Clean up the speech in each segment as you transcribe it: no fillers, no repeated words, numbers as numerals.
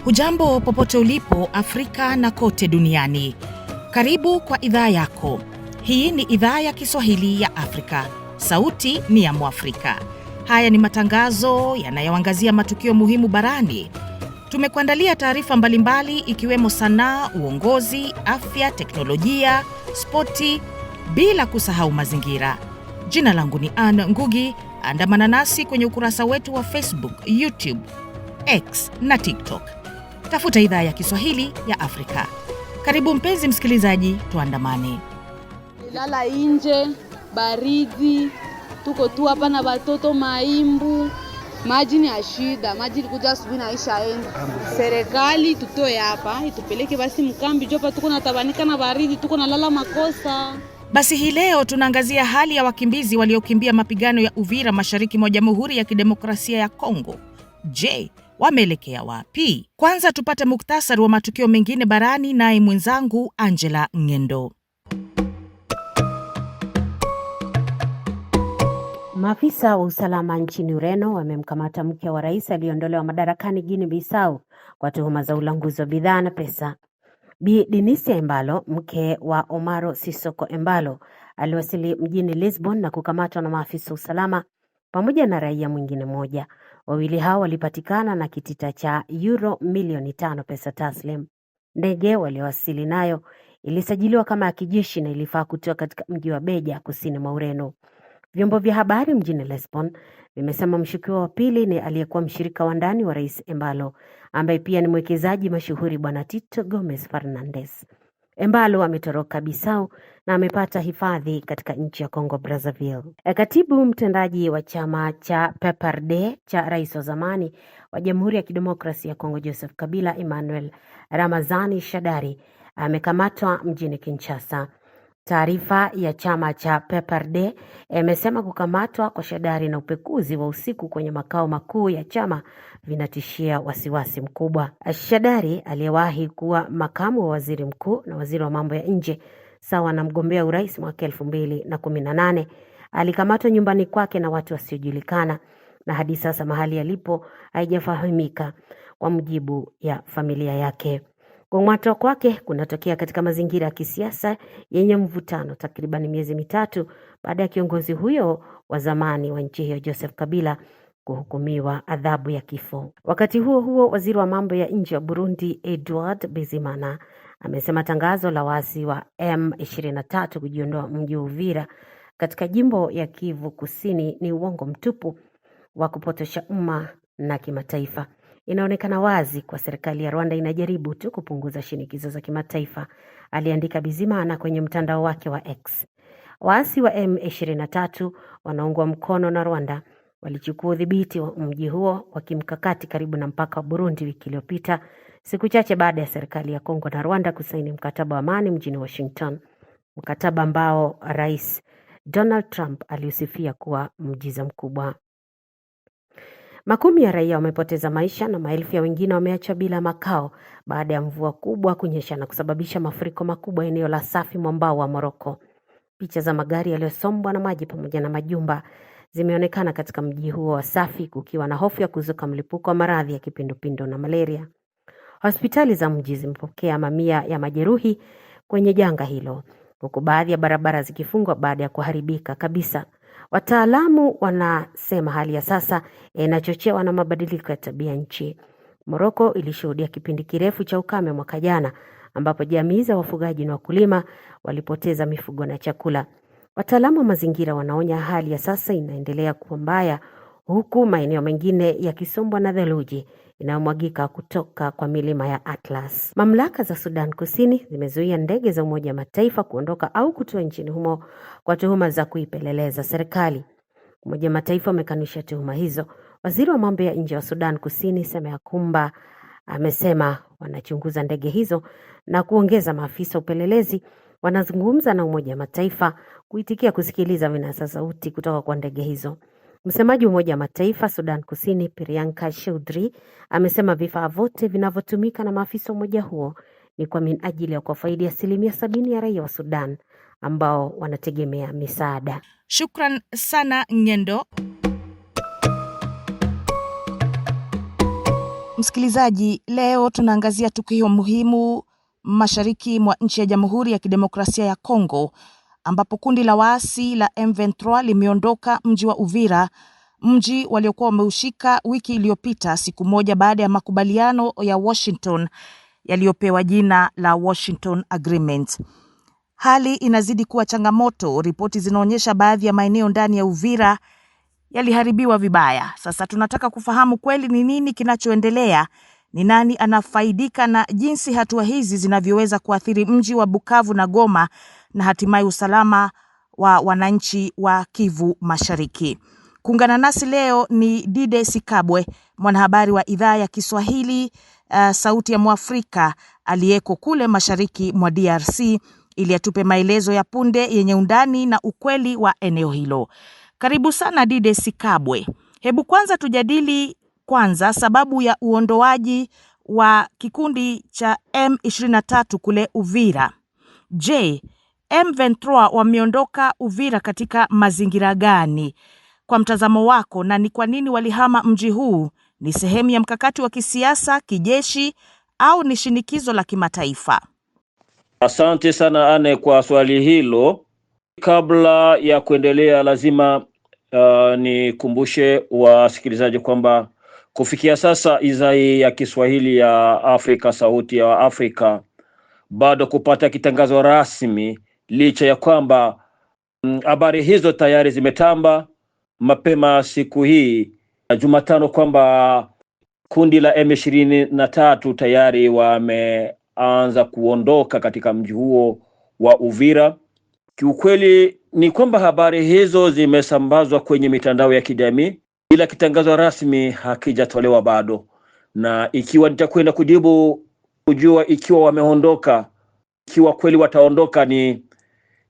Hujambo popote ulipo Afrika na kote duniani. Karibu kwa idhaa yako. Hii ni idhaa ya Kiswahili ya Afrika. Sauti ni ya Mwafrika. Haya ni matangazo yanayoangazia matukio muhimu barani. Tumekuandalia taarifa mbalimbali ikiwemo sanaa, uongozi, afya, teknolojia, spoti, bila kusahau mazingira. Jina langu ni Anne Ngugi. Andamana nasi kwenye ukurasa wetu wa Facebook, YouTube, X na TikTok. Tafuta idhaa ya Kiswahili ya Afrika. Karibu mpenzi msikilizaji, tuandamane. Lala inje, baridi, tuko tu hapa na watoto maimbu. Maji ni ashida, maji ilikuja asubuhi na ishaenda. Serikali tutoe hapa, itupeleke basi mkambi jopa, tuko na tabanika na baridi, tuko na lala makosa. Basi hii leo tunaangazia hali ya wakimbizi waliokimbia mapigano ya Uvira mashariki mwa Jamhuri ya Kidemokrasia ya Kongo. Je, wameelekea wapi? Kwanza tupate muktasari wa matukio mengine barani naye mwenzangu Angela Ngendo. Maafisa wa usalama nchini Ureno wamemkamata mke wa rais aliyeondolewa madarakani Guinea Bissau kwa tuhuma za ulanguzi wa bidhaa na pesa. Bi Denisia Embalo, mke wa Omaro Sisoko Embalo, aliwasili mjini Lisbon na kukamatwa na maafisa usalama pamoja na raia mwingine mmoja. Wawili hao walipatikana na kitita cha euro milioni 5 pesa taslim. Ndege waliowasili nayo ilisajiliwa kama ya kijeshi na ilifaa kutua katika mji wa Beja kusini mwa Ureno. Vyombo vya habari mjini Lisbon vimesema mshukiwa wa pili ni aliyekuwa mshirika wa ndani wa rais Embalo, ambaye pia ni mwekezaji mashuhuri bwana Tito Gomes Fernandez. Embalo ametoroka Bissau na amepata hifadhi katika nchi ya Congo Brazzaville. Katibu mtendaji wa chama cha PPRD cha rais wa zamani wa Jamhuri ya Kidemokrasia ya Kongo Joseph Kabila, Emmanuel Ramazani Shadari, amekamatwa mjini Kinshasa. Taarifa ya chama cha PPRD imesema kukamatwa kwa Shadari na upekuzi wa usiku kwenye makao makuu ya chama vinatishia wasiwasi mkubwa. Shadari aliyewahi kuwa makamu wa waziri mkuu na waziri wa mambo ya nje sawa na mgombea urais mwaka 2018 alikamatwa nyumbani kwake na watu wasiojulikana, na hadi sasa mahali alipo haijafahamika kwa mujibu ya familia yake. Kung'atwa kwake kunatokea katika mazingira ya kisiasa yenye mvutano takriban miezi mitatu baada ya kiongozi huyo wa zamani wa nchi hiyo Joseph Kabila kuhukumiwa adhabu ya kifo. Wakati huo huo, waziri wa mambo ya nje wa Burundi Edouard Bizimana amesema tangazo la waasi wa M23 kujiondoa mji Uvira katika jimbo ya Kivu Kusini ni uongo mtupu wa kupotosha umma na kimataifa. Inaonekana wazi kwa serikali ya Rwanda inajaribu tu kupunguza shinikizo za kimataifa, aliandika Bizimana kwenye mtandao wake wa X. Waasi wa M23 wanaungwa mkono na Rwanda walichukua udhibiti wa mji huo wa kimkakati karibu na mpaka wa Burundi wiki iliyopita, siku chache baada ya serikali ya Kongo na Rwanda kusaini mkataba wa amani mjini Washington, mkataba ambao Rais Donald Trump aliusifia kuwa muujiza mkubwa. Makumi ya raia wamepoteza maisha na maelfu ya wengine wameachwa bila makao baada ya mvua kubwa kunyesha na kusababisha mafuriko makubwa eneo la Safi mwambao wa Morocco. Picha za magari yaliyosombwa na maji pamoja na majumba zimeonekana katika mji huo wa Safi, kukiwa na hofu ya kuzuka mlipuko wa maradhi ya kipindupindu na malaria. Hospitali za mji zimepokea mamia ya majeruhi kwenye janga hilo, huku baadhi ya barabara zikifungwa baada ya kuharibika kabisa. Wataalamu wanasema hali ya sasa inachochewa na mabadiliko ya tabia nchi. Morocco ilishuhudia kipindi kirefu cha ukame mwaka jana, ambapo jamii za wafugaji na wakulima walipoteza mifugo na chakula. Wataalamu wa mazingira wanaonya hali ya sasa inaendelea kuwa mbaya, huku maeneo mengine yakisombwa na theluji inayomwagika kutoka kwa milima ya Atlas. Mamlaka za Sudan Kusini zimezuia ndege za Umoja wa Mataifa kuondoka au kutua nchini humo kwa tuhuma za kuipeleleza serikali. Umoja wa Mataifa umekanusha tuhuma hizo. Waziri wa mambo ya nje wa Sudan Kusini Samia Yakumba amesema wanachunguza ndege hizo na kuongeza maafisa upelelezi wanazungumza na Umoja wa Mataifa kuitikia kusikiliza vinasa sauti kutoka kwa ndege hizo. Msemaji wa Umoja wa Mataifa Sudan Kusini Priyanka Chaudhry amesema vifaa vyote vinavyotumika na maafisa wa umoja huo ni kwa minajili ya kuwafaidi 70% ya raia wa Sudan ambao wanategemea misaada. Shukran sana Ngendo. msikilizaji, leo tunaangazia tukio muhimu mashariki mwa nchi ya Jamhuri ya Kidemokrasia ya Kongo, ambapo kundi la waasi la M23 limeondoka mji wa Uvira, mji waliokuwa wameushika wiki iliyopita, siku moja baada ya makubaliano ya Washington yaliyopewa jina la Washington Agreement. Hali inazidi kuwa changamoto. Ripoti zinaonyesha baadhi ya maeneo ndani ya Uvira yaliharibiwa vibaya. Sasa tunataka kufahamu kweli ni nini kinachoendelea, ni nani anafaidika na jinsi hatua hizi zinavyoweza kuathiri mji wa Bukavu na Goma na hatimaye usalama wa wananchi wa Kivu Mashariki. Kuungana nasi leo ni Dide Sikabwe, mwanahabari wa idhaa ya Kiswahili Sauti ya Mwafrika aliyeko kule mashariki mwa DRC, ili atupe maelezo ya punde yenye undani na ukweli wa eneo hilo. Karibu sana Dide Sikabwe. Hebu kwanza tujadili sababu ya uondoaji wa kikundi cha M23 kule Uvira. Je, M23 wameondoka Uvira katika mazingira gani kwa mtazamo wako, na ni kwa nini walihama mji huu? Ni sehemu ya mkakati wa kisiasa, kijeshi, au ni shinikizo la kimataifa? Asante sana Ane kwa swali hilo. Kabla ya kuendelea, lazima nikumbushe wasikilizaji kwamba kufikia sasa idhaa ya Kiswahili ya Afrika, Sauti ya Afrika, bado kupata kitangazo rasmi, licha ya kwamba habari hizo tayari zimetamba mapema siku hii Jumatano kwamba kundi la M23 tayari wameanza kuondoka katika mji huo wa Uvira. Kiukweli ni kwamba habari hizo zimesambazwa kwenye mitandao ya kijamii, ila kitangazo rasmi hakijatolewa bado. Na ikiwa nitakwenda kujibu kujua ikiwa wameondoka, ikiwa kweli wataondoka ni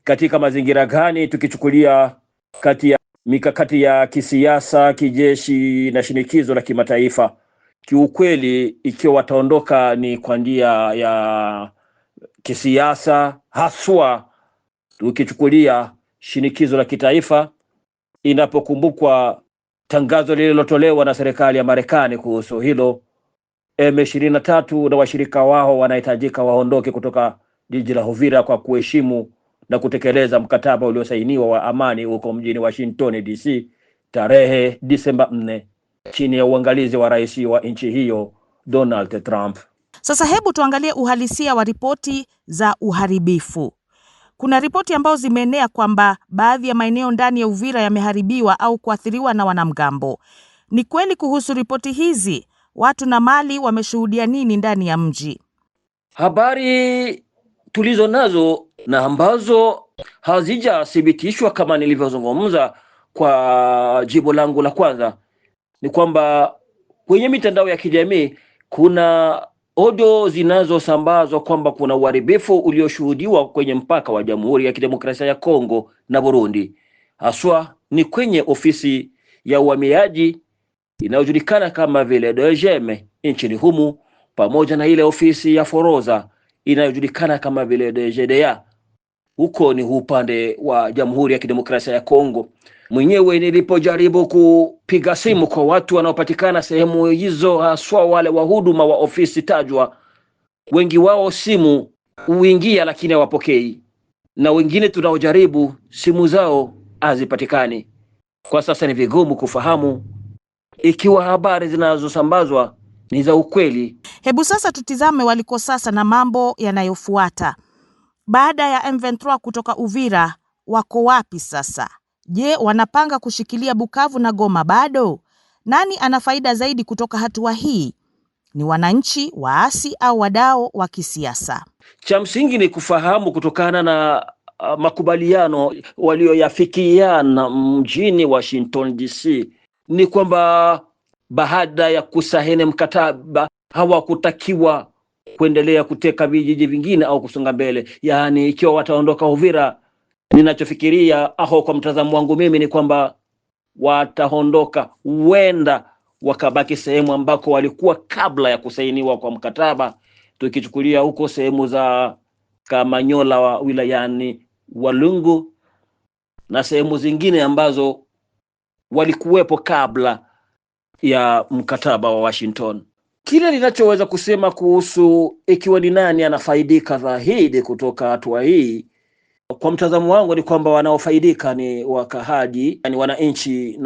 katika mazingira gani, tukichukulia kati ya mikakati ya kisiasa, kijeshi na shinikizo la kimataifa. Kiukweli ikiwa wataondoka ni kwa njia ya kisiasa, haswa tukichukulia shinikizo la kitaifa, inapokumbukwa tangazo lililotolewa na serikali ya Marekani kuhusu hilo. M23 na washirika wao wanahitajika waondoke kutoka jiji la Uvira kwa kuheshimu na kutekeleza mkataba uliosainiwa wa amani huko mjini Washington DC tarehe Disemba 4 chini ya uangalizi wa rais wa nchi hiyo Donald Trump. Sasa hebu tuangalie uhalisia wa ripoti za uharibifu. Kuna ripoti ambazo zimeenea kwamba baadhi ya maeneo ndani ya Uvira yameharibiwa au kuathiriwa na wanamgambo. Ni kweli kuhusu ripoti hizi? Watu na mali wameshuhudia nini ndani ya mji? Habari tulizo nazo na ambazo hazijathibitishwa kama nilivyozungumza kwa jibu langu la kwanza ni kwamba kwenye mitandao ya kijamii kuna audio zinazosambazwa kwamba kuna uharibifu ulioshuhudiwa kwenye mpaka wa Jamhuri ya Kidemokrasia ya Kongo na Burundi. Haswa ni kwenye ofisi ya uhamiaji inayojulikana kama vile DGM nchini humu, pamoja na ile ofisi ya Foroza inayojulikana kama vile DGDA. Huko ni upande wa Jamhuri ya Kidemokrasia ya Kongo. Mwenyewe nilipojaribu kupiga simu kwa watu wanaopatikana sehemu hizo, haswa wale wahuduma wa ofisi tajwa, wengi wao simu huingia lakini hawapokei, na wengine tunaojaribu simu zao hazipatikani. Kwa sasa ni vigumu kufahamu ikiwa habari zinazosambazwa ni za ukweli. Hebu sasa tutizame waliko sasa na mambo yanayofuata. Baada ya M23 kutoka Uvira, wako wapi sasa? Je, wanapanga kushikilia Bukavu na Goma bado? Nani ana faida zaidi kutoka hatua hii? Ni wananchi, waasi au wadau wa kisiasa? Cha msingi ni kufahamu kutokana na makubaliano walioyafikiana mjini Washington DC ni kwamba baada ya kusaini mkataba hawakutakiwa kuendelea kuteka vijiji vingine au kusonga mbele. Yaani ikiwa wataondoka Uvira, ninachofikiria kwa mtazamo wangu mimi ni kwamba wataondoka, huenda wakabaki sehemu ambako walikuwa kabla ya kusainiwa kwa mkataba, tukichukulia huko sehemu za Kamanyola wa wilayani Walungu na sehemu zingine ambazo walikuwepo kabla ya mkataba wa Washington. Kile ninachoweza kusema kuhusu ikiwa ni nani anafaidika zaidi kutoka hatua hii, kwa mtazamo wangu ni kwamba wanaofaidika ni wakahaji, yani wananchi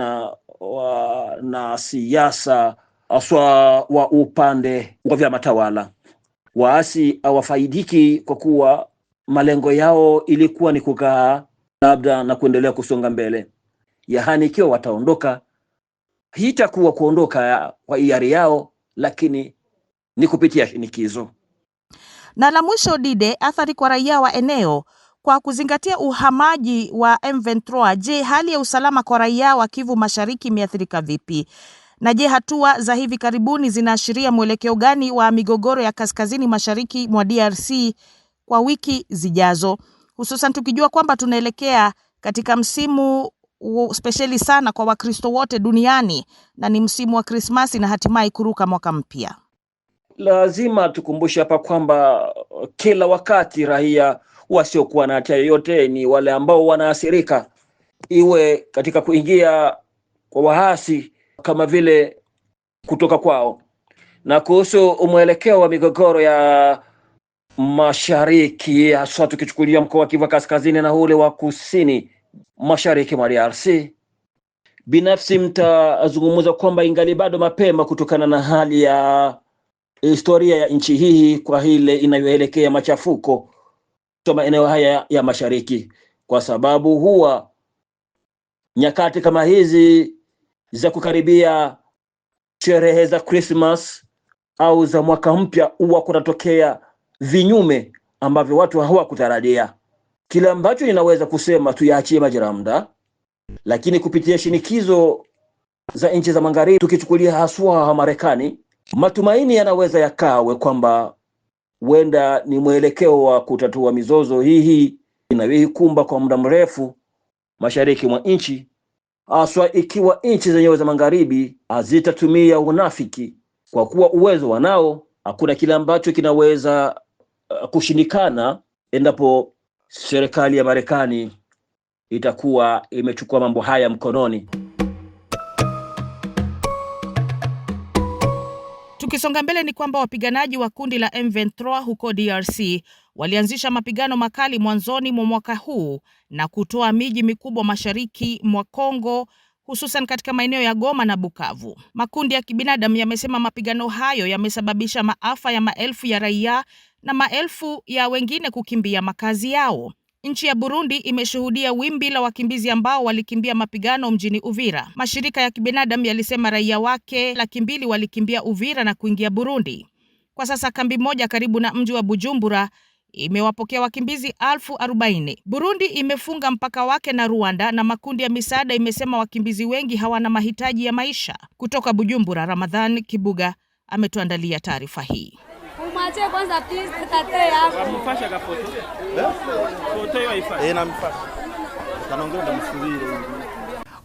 na siasa aswa wa upande wa vyama tawala. Waasi hawafaidiki kwa kuwa malengo yao ilikuwa ni kukaa labda na kuendelea kusonga mbele. Yaani ikiwa wataondoka, hitakuwa kuondoka kwa hiari yao, lakini ni kupitia shinikizo. Na la mwisho Dide, athari kwa raia wa eneo kwa kuzingatia uhamaji wa M23. Je, hali ya usalama kwa raia wa Kivu Mashariki imeathirika vipi? Na je, hatua za hivi karibuni zinaashiria mwelekeo gani wa migogoro ya kaskazini mashariki mwa DRC kwa wiki zijazo? Hususan tukijua kwamba tunaelekea katika msimu speciali sana kwa Wakristo wote duniani, na ni msimu wa Krismasi na hatimaye kuruka mwaka mpya. Lazima tukumbushe hapa kwamba kila wakati raia wasiokuwa na hatia yoyote ni wale ambao wanaathirika, iwe katika kuingia kwa waasi kama vile kutoka kwao. Na kuhusu mwelekeo wa migogoro ya mashariki, hasa tukichukulia mkoa wa Kivu Kaskazini na ule wa kusini mashariki mwa DRC, binafsi mtazungumza kwamba ingali bado mapema kutokana na hali ya historia ya nchi hii kwa ile inayoelekea machafuko kwa maeneo haya ya mashariki, kwa sababu huwa nyakati kama hizi za kukaribia sherehe za Christmas au za mwaka mpya huwa kunatokea vinyume ambavyo watu hawakutarajia. Kile ambacho ninaweza kusema tuyaachie majira, lakini kupitia shinikizo za nchi za magharibi, tukichukulia haswa Marekani, matumaini yanaweza yakawe kwamba huenda ni mwelekeo wa kutatua mizozo hii inayoikumba kwa muda mrefu mashariki mwa nchi, haswa ikiwa nchi zenyewe za magharibi hazitatumia unafiki, kwa kuwa uwezo wanao. Hakuna kile ambacho kinaweza kushindikana endapo serikali ya Marekani itakuwa imechukua mambo haya mkononi. Tukisonga mbele ni kwamba wapiganaji wa kundi la M23 huko DRC walianzisha mapigano makali mwanzoni mwa mwaka huu na kutoa miji mikubwa mashariki mwa Kongo, hususan katika maeneo ya Goma na Bukavu. Makundi ya kibinadamu yamesema mapigano hayo yamesababisha maafa ya maelfu ya raia na maelfu ya wengine kukimbia makazi yao. Nchi ya Burundi imeshuhudia wimbi la wakimbizi ambao walikimbia mapigano mjini Uvira. Mashirika ya kibinadamu yalisema raia wake 200,000 walikimbia Uvira na kuingia Burundi. Kwa sasa kambi moja karibu na mji wa Bujumbura imewapokea wakimbizi 40,000. Burundi imefunga mpaka wake na Rwanda na makundi ya misaada imesema wakimbizi wengi hawana mahitaji ya maisha. Kutoka Bujumbura, Ramadhan Kibuga ametuandalia taarifa hii. Umache kwanza please kate yako. Mfasha ka foto. Foto hiyo haifai. Na mfasha. Kanaongea na msubiri.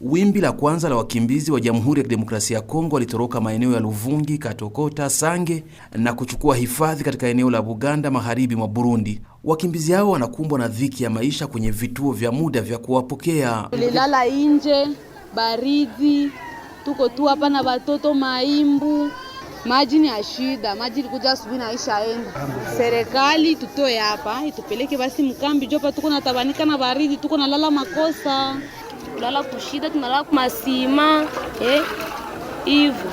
Wimbi la kwanza la wakimbizi wa Jamhuri ya Kidemokrasia ya Kongo walitoroka maeneo ya Luvungi, Katokota, Sange na kuchukua hifadhi katika eneo la Buganda magharibi mwa Burundi. Wakimbizi hao wanakumbwa na dhiki ya maisha kwenye vituo vya muda vya kuwapokea. Tulilala nje, baridi, tuko tu hapa na watoto maimbu. Maji ni shida, maji ilikuja asubuhi na ishaenda. Serikali tutoe hapa, itupeleke basi mkambi jopa, tuko na tabanika na baridi, tuko na lala makosa. Tulala kushida, tunalala kwa masima, hivyo.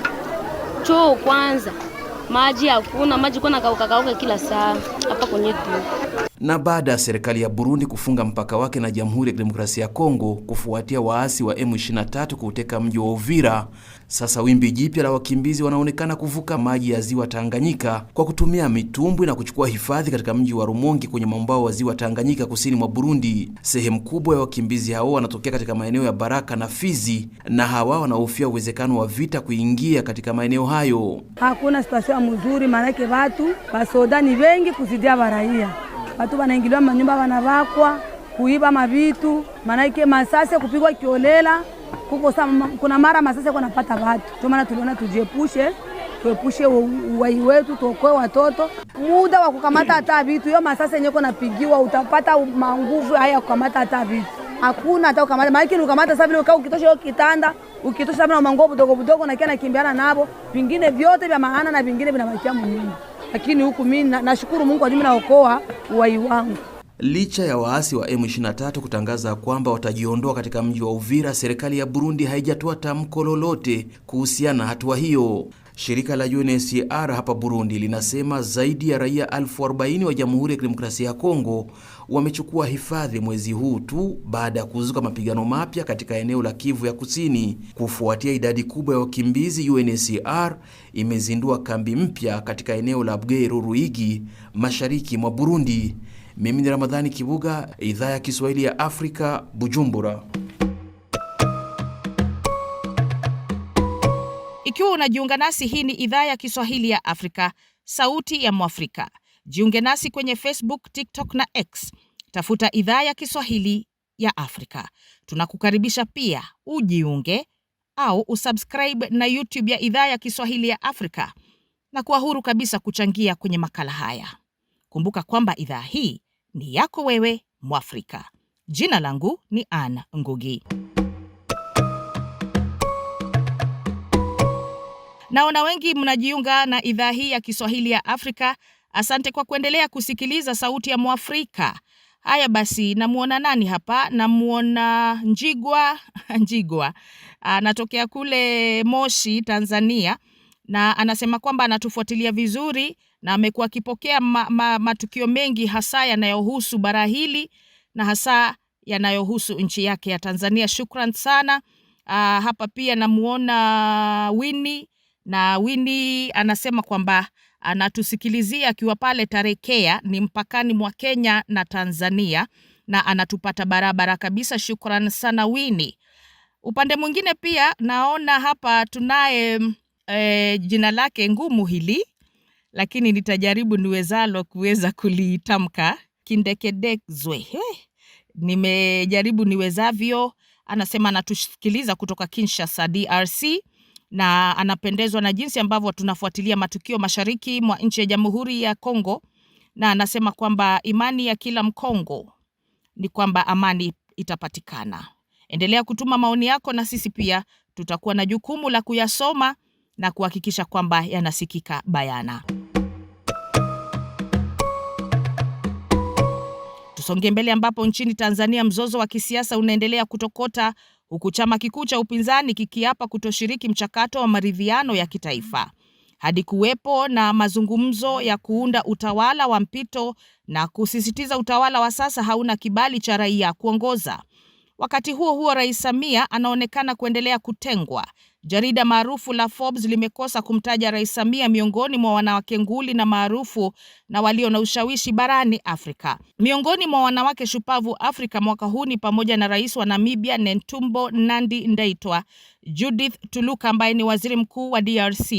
Choo kwanza, maji hakuna, maji kuna kauka kila saa hapa kwenye tu. Na baada ya serikali ya Burundi kufunga mpaka wake na Jamhuri ya Kidemokrasia ya Kongo kufuatia waasi wa M23 kuteka mji wa Uvira, sasa wimbi jipya la wakimbizi wanaonekana kuvuka maji ya ziwa Tanganyika kwa kutumia mitumbwi na kuchukua hifadhi katika mji wa Rumonge kwenye mwambao wa ziwa Tanganyika kusini mwa Burundi. Sehemu kubwa ya wakimbizi hao wanatokea katika maeneo ya Baraka na Fizi, na hawa wanahofia uwezekano wa vita kuingia katika maeneo hayo. Hakuna situation mzuri, maana watu basoda ni wengi kuzidia baraia. Watu wanaingiliwa manyumba, wanabakwa, kuiba mavitu, maana masase kupigwa kiolela. Kuna mara masase kunapata watu. Ndio maana tuliona tuepushe uwai wetu, tuokoe watoto. Muda wa kukamata hata vitu, hiyo masase yenyewe kunapigiwa, utapata manguvu haya kukamata hata vitu. hakuna hata ukamata. Maana ukamata sasa vile ukao ukitosha hiyo kitanda, ukitosha sana manguo budogo budogo na kiana kimbiana nabo, vingine vyote vya maana na vingine vinabakia mnyumba. Lakini huku mimi nashukuru Mungu mimi naokoa uhai wangu. Licha ya waasi wa M23 kutangaza kwamba watajiondoa katika mji wa Uvira, serikali ya Burundi haijatoa tamko lolote kuhusiana na hatua hiyo. Shirika la UNHCR hapa Burundi linasema zaidi ya raia 40,000 wa Jamhuri ya Kidemokrasia ya Kongo wamechukua hifadhi mwezi huu tu baada ya kuzuka mapigano mapya katika eneo la Kivu ya Kusini. Kufuatia idadi kubwa ya wakimbizi, UNHCR imezindua kambi mpya katika eneo la Bweru-Ruigi, mashariki mwa Burundi. Mimi ni Ramadhani Kibuga, idhaa ya Kiswahili ya Afrika, Bujumbura. Ikiwa unajiunga nasi, hii ni idhaa ya Kiswahili ya Afrika, sauti ya Mwafrika. Jiunge nasi kwenye Facebook, TikTok na X. Tafuta idhaa ya Kiswahili ya Afrika. Tunakukaribisha pia ujiunge au usubscribe na YouTube ya idhaa ya Kiswahili ya Afrika na kuwa huru kabisa kuchangia kwenye makala haya. Kumbuka kwamba idhaa hii ni yako wewe Mwafrika. Jina langu ni Anna Ngugi. Naona wengi mnajiunga na idhaa hii ya Kiswahili ya Afrika. Asante kwa kuendelea kusikiliza sauti ya Mwafrika. Haya basi, namuona nani hapa? Namuona Njigwa. Anatokea kule Moshi, Tanzania, na anasema kwamba anatufuatilia vizuri na amekuwa akipokea matukio mengi hasa yanayohusu bara hili na hasa yanayohusu nchi yake ya Tanzania. Shukran sana. Hapa pia namuona Winnie, na Winnie anasema kwamba anatusikilizia akiwa pale Tarekea, ni mpakani mwa Kenya na Tanzania, na anatupata barabara kabisa. Shukran sana Winnie. Upande mwingine pia naona hapa tunaye jina lake ngumu hili, lakini nitajaribu niwezalo kuweza kulitamka. Kindekedezwe. Nimejaribu niwezavyo. Anasema anatusikiliza kutoka Kinshasa, DRC, na anapendezwa na jinsi ambavyo tunafuatilia matukio mashariki mwa nchi ya Jamhuri ya Kongo, na anasema kwamba imani ya kila Mkongo ni kwamba amani itapatikana. Endelea kutuma maoni yako na sisi pia tutakuwa na jukumu la kuyasoma na kuhakikisha kwamba yanasikika bayana. Tusonge mbele, ambapo nchini Tanzania mzozo wa kisiasa unaendelea kutokota, huku chama kikuu cha upinzani kikiapa kutoshiriki mchakato wa maridhiano ya kitaifa hadi kuwepo na mazungumzo ya kuunda utawala wa mpito na kusisitiza utawala wa sasa hauna kibali cha raia kuongoza. Wakati huo huo, Rais Samia anaonekana kuendelea kutengwa. Jarida maarufu la Forbes limekosa kumtaja Rais Samia miongoni mwa wanawake nguli na maarufu na walio na ushawishi barani Afrika. Miongoni mwa wanawake shupavu Afrika mwaka huu ni pamoja na Rais wa Namibia Netumbo Nandi-Ndaitwah, Judith Tuluka ambaye ni waziri mkuu wa DRC,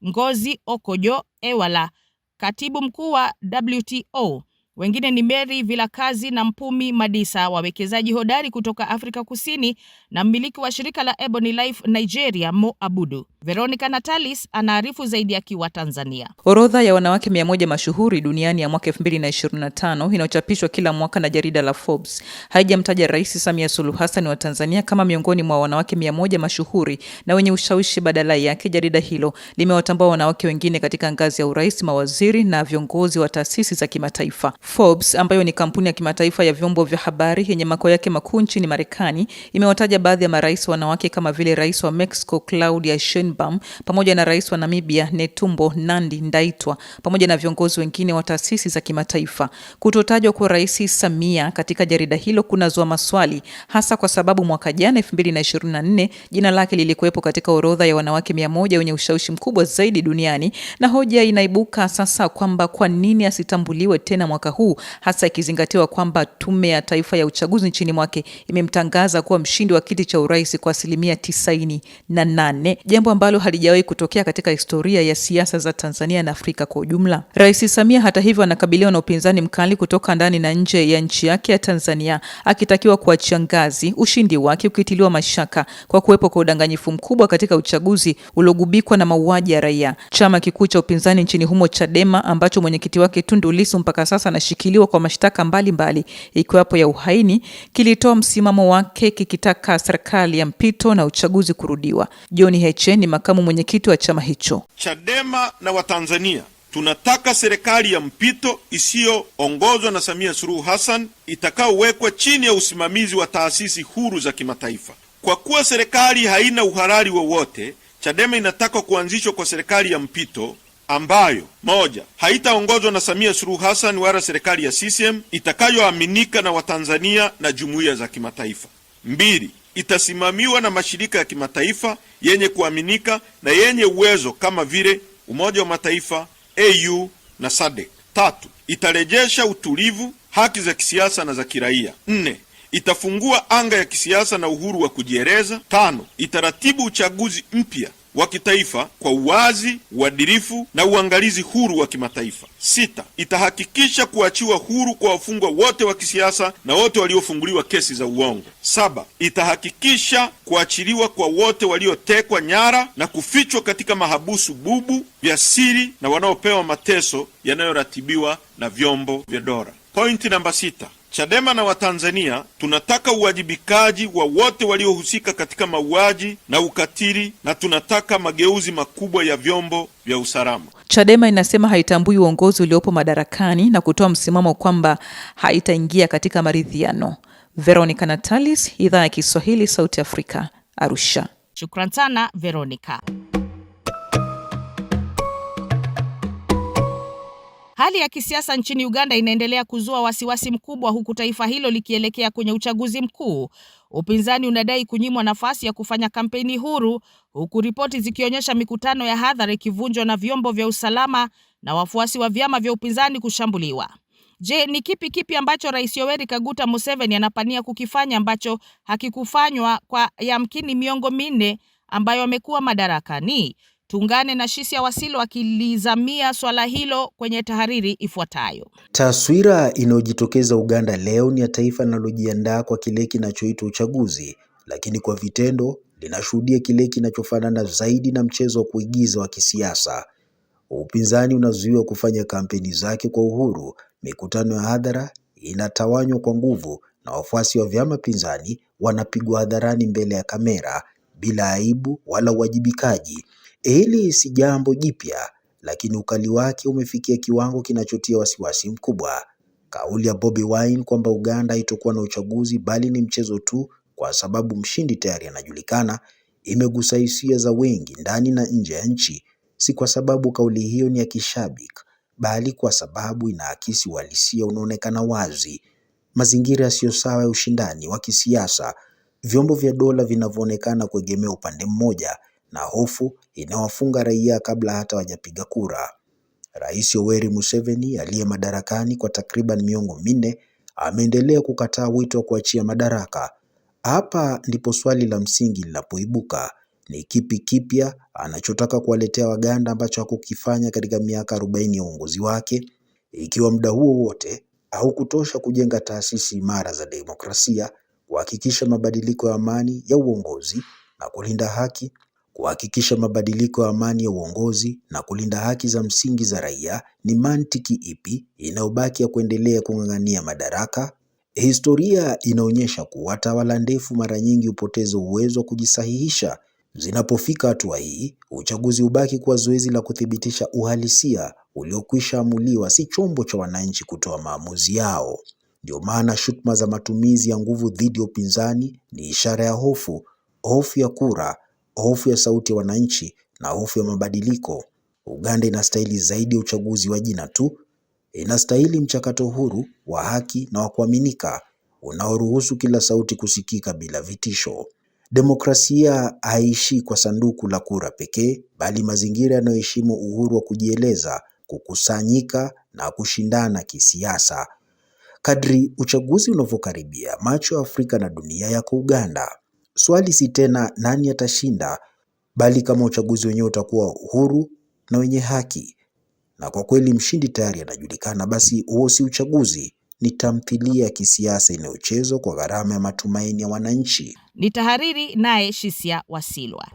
Ngozi Okonjo-Iweala, katibu mkuu wa WTO. Wengine ni Mary Vilakazi na Mpumi Madisa, wawekezaji hodari kutoka Afrika Kusini, na mmiliki wa shirika la Ebony Life Nigeria, Mo Abudu. Veronica Natalis anaarifu zaidi akiwa Tanzania. Orodha ya wanawake 100 mashuhuri duniani ya mwaka 2025 inayochapishwa kila mwaka na jarida la Forbes haijamtaja Rais Samia Suluhu Hassan wa Tanzania kama miongoni mwa wanawake 100 mashuhuri na wenye ushawishi. Badala yake, jarida hilo limewatambua wanawake wengine katika ngazi ya urais, mawaziri na viongozi wa taasisi za kimataifa. Forbes, ambayo ni kampuni ya kimataifa ya vyombo vya habari yenye makao yake makuu nchini Marekani, imewataja baadhi ya marais wanawake kama vile Rais wa Mexico Claudia Sheinbaum pamoja na Rais wa Namibia Netumbo Nandi-Ndaitwah pamoja na viongozi wengine wa taasisi za kimataifa. Kutotajwa kwa Rais Samia katika jarida hilo kunazua maswali, hasa kwa sababu mwaka jana 2024 jina lake lilikuwepo katika orodha ya wanawake 100 wenye ushawishi mkubwa zaidi duniani, na hoja inaibuka sasa kwamba kwa nini asitambuliwe tena mwaka huu, hasa ikizingatiwa kwamba Tume ya Taifa ya Uchaguzi nchini mwake imemtangaza kuwa mshindi wa kiti cha urais kwa 98%, jambo ambalo halijawahi kutokea katika historia ya siasa za Tanzania na Afrika kwa ujumla. Rais Samia hata hivyo anakabiliwa na upinzani mkali kutoka ndani na nje ya nchi yake ya Tanzania, akitakiwa kuachia ngazi, ushindi wake ukitiliwa mashaka kwa kuwepo kwa udanganyifu mkubwa katika uchaguzi uliogubikwa na mauaji ya raia. Chama kikuu cha upinzani nchini humo Chadema, ambacho mwenyekiti wake Tundu Lissu mpaka sasa anashikiliwa kwa mashtaka mbalimbali ikiwapo ya uhaini, kilitoa msimamo wake kikitaka serikali ya mpito na uchaguzi kurudiwa. John Heche ni makamu mwenyekiti wa chama hicho. Chadema na Watanzania tunataka serikali ya mpito isiyoongozwa na Samia Suluhu Hassan itakaowekwa chini ya usimamizi wa taasisi huru za kimataifa. Kwa kuwa serikali haina uhalali wowote, Chadema inataka kuanzishwa kwa serikali ya mpito ambayo: moja, haitaongozwa na Samia Suluhu Hassan wala serikali ya CCM, itakayoaminika na Watanzania na jumuiya za kimataifa. Mbili, itasimamiwa na mashirika ya kimataifa yenye kuaminika na yenye uwezo kama vile Umoja wa Mataifa, AU na SADC. Tatu, itarejesha utulivu, haki za kisiasa na za kiraia. Nne, itafungua anga ya kisiasa na uhuru wa kujieleza. Tano, itaratibu uchaguzi mpya wa kitaifa kwa uwazi, uadilifu na uangalizi huru wa kimataifa. Sita, itahakikisha kuachiwa huru kwa wafungwa wote wa kisiasa na wote waliofunguliwa kesi za uongo. Saba, itahakikisha kuachiliwa kwa wote waliotekwa nyara na kufichwa katika mahabusu bubu vya siri na wanaopewa mateso yanayoratibiwa na vyombo vya dola. Pointi namba 6. Chadema na Watanzania tunataka uwajibikaji wa wote waliohusika katika mauaji na ukatili, na tunataka mageuzi makubwa ya vyombo vya usalama. Chadema inasema haitambui uongozi uliopo madarakani na kutoa msimamo kwamba haitaingia katika maridhiano. Veronica Natalis, Idhaa ya Kiswahili, Sauti Afrika, Arusha. Shukran sana Veronica. Hali ya kisiasa nchini Uganda inaendelea kuzua wasiwasi mkubwa huku taifa hilo likielekea kwenye uchaguzi mkuu. Upinzani unadai kunyimwa nafasi ya kufanya kampeni huru, huku ripoti zikionyesha mikutano ya hadhara ikivunjwa na vyombo vya usalama na wafuasi wa vyama vya upinzani kushambuliwa. Je, ni kipi ambacho Rais Yoweri Kaguta Museveni anapania kukifanya ambacho hakikufanywa kwa yamkini miongo minne ambayo amekuwa madarakani? Tuungane na Shisia Wasilwa akilizamia swala hilo kwenye tahariri ifuatayo. Taswira inayojitokeza Uganda leo ni ya taifa linalojiandaa kwa kile kinachoitwa uchaguzi, lakini kwa vitendo linashuhudia kile kinachofanana zaidi na mchezo wa kuigiza wa kisiasa. Upinzani unazuiwa kufanya kampeni zake kwa uhuru, mikutano ya hadhara inatawanywa kwa nguvu, na wafuasi wa vyama pinzani wanapigwa hadharani mbele ya kamera bila aibu wala uwajibikaji. Hili si jambo jipya, lakini ukali wake umefikia kiwango kinachotia wasiwasi mkubwa. Kauli ya Bobi Wine kwamba Uganda haitakuwa na uchaguzi bali ni mchezo tu kwa sababu mshindi tayari anajulikana, imegusa hisia za wengi ndani na nje ya nchi. Si kwa sababu kauli hiyo ni ya kishabiki, bali kwa sababu inaakisi uhalisia unaonekana wazi. Mazingira yasiyo sawa ya ushindani wa kisiasa, vyombo vya dola vinavyoonekana kuegemea upande mmoja, na hofu inawafunga raia kabla hata wajapiga kura. Rais Yoweri Museveni aliye madarakani kwa takriban miongo minne ameendelea kukataa wito wa kuachia madaraka. Hapa ndipo swali la msingi linapoibuka: ni kipi kipya anachotaka kuwaletea Waganda ambacho hakukifanya katika miaka 40 ya uongozi wake? Ikiwa muda huo wote haukutosha kujenga taasisi imara za demokrasia, kuhakikisha mabadiliko ya amani ya uongozi na kulinda haki, za msingi za raia, ni mantiki ipi inayobaki ya kuendelea kung'ang'ania madaraka? Historia inaonyesha kuwa tawala ndefu mara nyingi hupoteza uwezo wa kujisahihisha. Zinapofika hatua hii, uchaguzi ubaki kuwa zoezi la kuthibitisha uhalisia uliokwisha amuliwa, si chombo cha wananchi kutoa maamuzi yao. Ndio maana shutuma za matumizi ya nguvu dhidi ya upinzani ni ishara ya hofu ya kura, hofu ya sauti ya wananchi na hofu ya mabadiliko. Uganda inastahili zaidi ya uchaguzi wa jina tu. Inastahili mchakato huru, wa haki na wa kuaminika, unaoruhusu kila sauti kusikika bila vitisho. Demokrasia haishi kwa sanduku la kura pekee, bali mazingira yanayoheshimu uhuru wa kujieleza, kukusanyika na kushindana kisiasa. Kadri uchaguzi unavyokaribia, macho ya Afrika na dunia yako Uganda. Swali si tena nani atashinda, bali kama uchaguzi wenyewe utakuwa huru na wenye haki. Na kwa kweli mshindi tayari anajulikana, basi huo si uchaguzi, ni tamthilia ya kisiasa inayochezwa kwa gharama ya matumaini ya wananchi. Ni tahariri naye Shisia Wasilwa.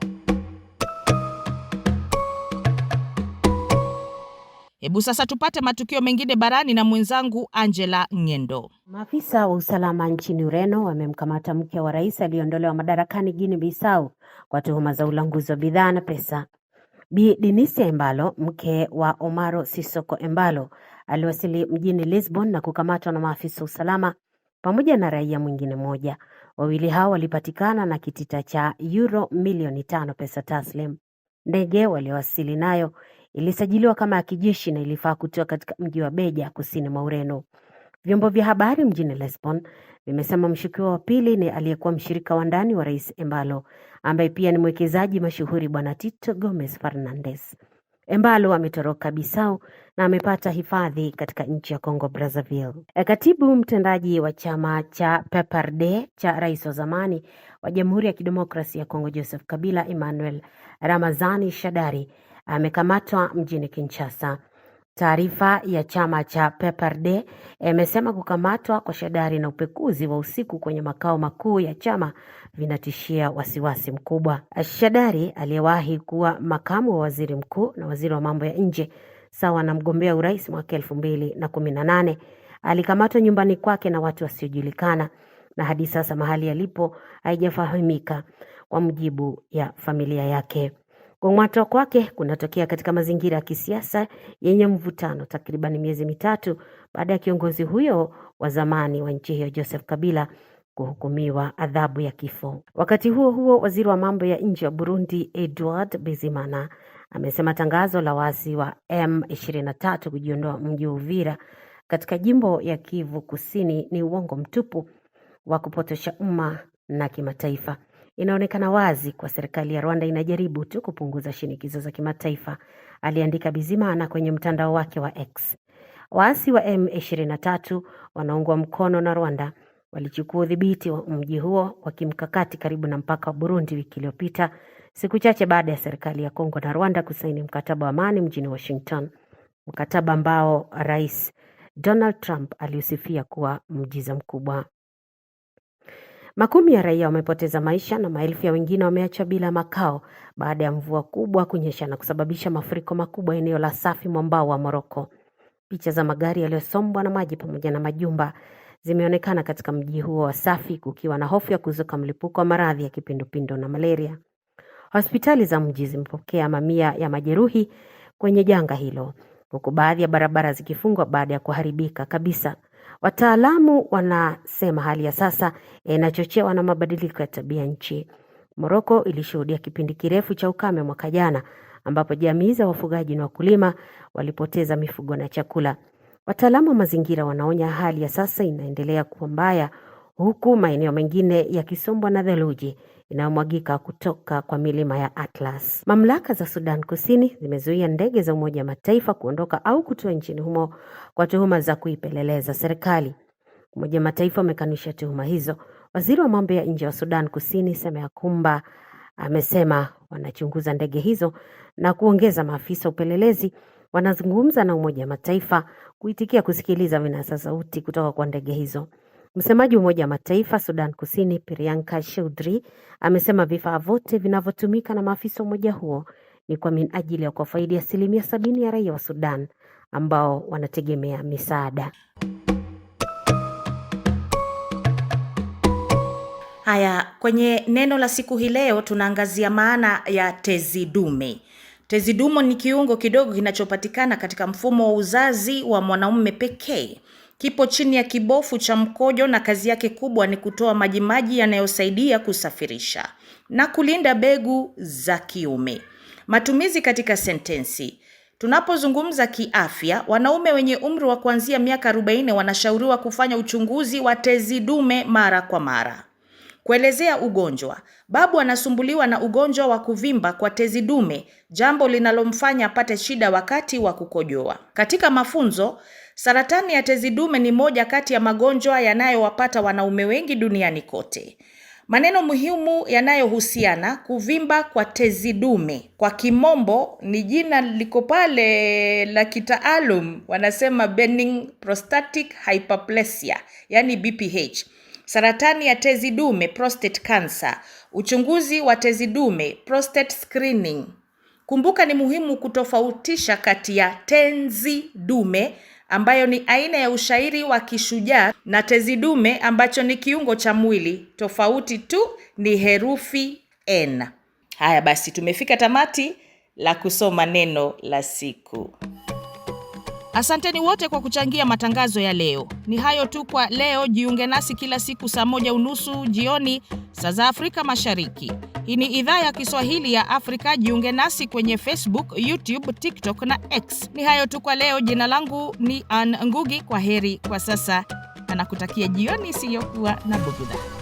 Hebu sasa tupate matukio mengine barani na mwenzangu Angela Ng'endo. Maafisa wa usalama nchini Ureno wamemkamata mke wa rais aliyeondolewa madarakani Guinea Bissau kwa tuhuma za ulanguzi wa bidhaa na pesa. Bi Dinicia Embalo, mke wa Omaro Sissoco Embalo, aliwasili mjini Lisbon na kukamatwa na maafisa wa usalama pamoja na raia mwingine mmoja. Wawili hao walipatikana na kitita cha euro milioni 5 pesa taslim. Ndege waliowasili nayo ilisajiliwa kama ya kijeshi na ilifaa kutoka katika mji wa Beja kusini mwa Ureno. Vyombo vya habari mjini Lisbon vimesema mshukiwa wa pili ni aliyekuwa mshirika wa ndani wa Rais Embalo, ambaye pia ni mwekezaji mashuhuri Bwana Tito Gomes Fernandes. Embalo ametoroka Bissau na amepata hifadhi katika nchi ya Congo Brazzaville. Katibu mtendaji wa chama cha PPRD cha rais wa zamani wa Jamhuri ya Kidemokrasia ya Kongo Joseph Kabila, Emmanuel Ramazani Shadari, amekamatwa mjini Kinshasa. Taarifa ya chama cha PPRD imesema kukamatwa kwa Shadari na upekuzi wa usiku kwenye makao makuu ya chama vinatishia wasiwasi mkubwa. Shadari aliyewahi kuwa makamu wa waziri mkuu na waziri wa mambo ya nje sawa na mgombea urais mwaka 2018 alikamatwa nyumbani kwake na watu wasiojulikana, na hadi sasa mahali alipo haijafahamika kwa mujibu ya familia yake. Kukamatwa kwake kunatokea katika mazingira ya kisiasa yenye mvutano takriban miezi mitatu baada ya kiongozi huyo wa zamani wa nchi hiyo Joseph Kabila kuhukumiwa adhabu ya kifo. Wakati huo huo, waziri wa mambo ya nje wa Burundi Edouard Bizimana amesema tangazo la waasi wa M23 kujiondoa mji wa Uvira katika jimbo ya Kivu Kusini ni uongo mtupu wa kupotosha umma na kimataifa. Inaonekana wazi kwa serikali ya Rwanda inajaribu tu kupunguza shinikizo za kimataifa, aliandika Bizimana kwenye mtandao wake wa X. Waasi wa M23 wanaungwa mkono na Rwanda walichukua udhibiti wa mji huo wa kimkakati karibu na mpaka wa Burundi wiki iliyopita, siku chache baada ya serikali ya Kongo na Rwanda kusaini mkataba wa amani mjini Washington, mkataba ambao Rais Donald Trump aliusifia kuwa muujiza mkubwa. Makumi ya raia wamepoteza maisha na maelfu ya wengine wameachwa bila makao baada ya mvua kubwa kunyesha na kusababisha mafuriko makubwa eneo la Safi mwambao wa Morocco. Picha za magari yaliyosombwa na maji pamoja na majumba zimeonekana katika mji huo wa Safi, kukiwa na hofu ya kuzuka mlipuko wa maradhi ya kipindupindu na malaria. Hospitali za mji zimepokea mamia ya majeruhi kwenye janga hilo, huku baadhi ya barabara zikifungwa baada ya kuharibika kabisa. Wataalamu wanasema hali ya sasa inachochewa na mabadiliko ya tabia nchi. Morocco ilishuhudia kipindi kirefu cha ukame mwaka jana, ambapo jamii za wafugaji na wakulima walipoteza mifugo na chakula. Wataalamu wa mazingira wanaonya hali ya sasa inaendelea kuwa mbaya, huku maeneo mengine yakisombwa na theluji inayomwagika kutoka kwa milima ya Atlas. Mamlaka za Sudan Kusini zimezuia ndege za Umoja wa Mataifa kuondoka au kutua nchini humo kwa tuhuma za kuipeleleza serikali. Umoja wa Mataifa umekanusha tuhuma hizo. Waziri wa mambo ya nje wa Sudan Kusini Samia Kumba amesema wanachunguza ndege hizo na kuongeza maafisa upelelezi wanazungumza na Umoja wa Mataifa kuitikia kusikiliza vinasa sauti kutoka kwa ndege hizo. Msemaji wa Umoja wa Mataifa Sudan Kusini Priyanka Chaudhry amesema vifaa vyote vinavyotumika na maafisa umoja huo ni kwa minajili ya kufaidi 70% ya raia wa Sudan ambao wanategemea misaada. Haya, kwenye neno la siku hii leo tunaangazia maana ya tezi dume. Tezi dume ni kiungo kidogo kinachopatikana katika mfumo wa uzazi wa mwanaume pekee. Kipo chini ya kibofu cha mkojo na kazi yake kubwa ni kutoa majimaji yanayosaidia kusafirisha na kulinda mbegu za kiume. Matumizi katika sentensi. Tunapozungumza kiafya, wanaume wenye umri wa kuanzia miaka 40 wanashauriwa kufanya uchunguzi wa tezi dume mara kwa mara. Kuelezea ugonjwa. Babu anasumbuliwa na ugonjwa wa kuvimba kwa tezi dume, jambo linalomfanya apate shida wakati wa kukojoa. Katika mafunzo, saratani ya tezi dume ni moja kati ya magonjwa yanayowapata wanaume wengi duniani kote. Maneno muhimu yanayohusiana kuvimba kwa tezi dume. Kwa kimombo ni jina liko pale la kitaalum, wanasema benign prostatic hyperplasia, yani BPH. Saratani ya tezi dume, prostate cancer. Uchunguzi wa tezi dume, prostate screening. Kumbuka ni muhimu kutofautisha kati ya tenzi dume ambayo ni aina ya ushairi wa kishujaa na tezi dume ambacho ni kiungo cha mwili. Tofauti tu ni herufi N. Haya basi, tumefika tamati la kusoma neno la siku. Asanteni wote kwa kuchangia matangazo ya leo. Ni hayo tu kwa leo. Jiunge nasi kila siku saa 1:30 jioni saa za Afrika Mashariki. Hii ni idhaa ya Kiswahili ya Afrika. Jiunge nasi kwenye Facebook, YouTube, TikTok na X. Ni hayo tu kwa leo. Jina langu ni Ann Ngugi. Kwa heri kwa sasa na nakutakia jioni isiyokuwa na bugudha.